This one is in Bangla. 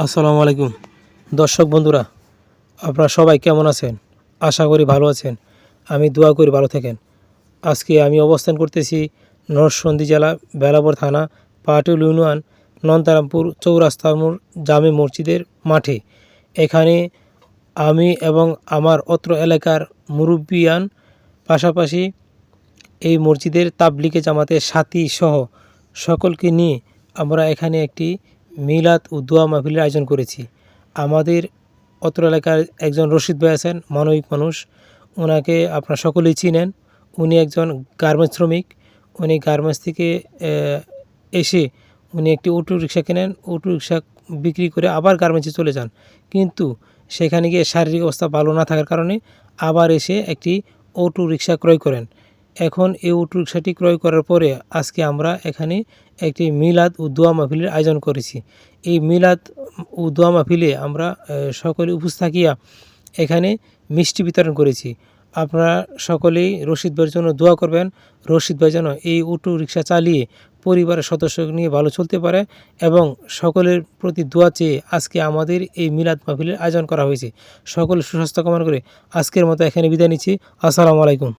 আসসালামু আলাইকুম দর্শক বন্ধুরা, আপনারা সবাই কেমন আছেন? আশা করি ভালো আছেন। আমি দোয়া করি ভালো থাকেন। আজকে আমি অবস্থান করতেছি নরসিংদী জেলা বেলাবর থানা পাটুল ইউনিয়ন নন্তারামপুর চৌরাস্তা মোড় জামে মসজিদের মাঠে। এখানে আমি এবং আমার অত্র এলাকার মুরব্বিয়ান, পাশাপাশি এই মসজিদের তাবলিগে জামাতের সাথী সহ সকলকে নিয়ে আমরা এখানে একটি মিলাদ ও দোয়া মাহফিলের আয়োজন করেছি। আমাদের অত্র এলাকার একজন রশিদ ভাই আছেন, মানবিক মানুষ। ওনাকে আপনারা সকলেই চিনেন। উনি একজন গার্মেন্টস শ্রমিক। উনি গার্মেন্টস থেকে এসে উনি একটি অটো রিক্সা কেনেন। অটো রিক্সা বিক্রি করে আবার গার্মেন্টসে চলে যান, কিন্তু সেখানে গিয়ে শারীরিক অবস্থা ভালো না থাকার কারণে আবার এসে একটি অটো রিক্সা ক্রয় করেন। এখন এই অটো রিক্সাটি ক্রয় করার পরে আজকে আমরা এখানে একটি মিলাদ ও দোয়া মাহফিলের আয়োজন করেছি। এই মিলাদ ও দোয়া মাহফিলে আমরা সকলে উপস্থিত থাকিয়া এখানে মিষ্টি বিতরণ করেছি। আপনারা সকলেই রশিদ ভাইয়ের জন্য দোয়া করবেন। রশিদ ভাই যেন এই অটো রিক্সা চালিয়ে পরিবারের সদস্য নিয়ে ভালো চলতে পারে, এবং সকলের প্রতি দোয়া চেয়ে আজকে আমাদের এই মিলাদ মাহফিলের আয়োজন করা হয়েছে। সকল সুস্বাস্থ্য কামনা করে আজকের মতো এখানে বিদায় নিচ্ছি। আসসালামু আলাইকুম।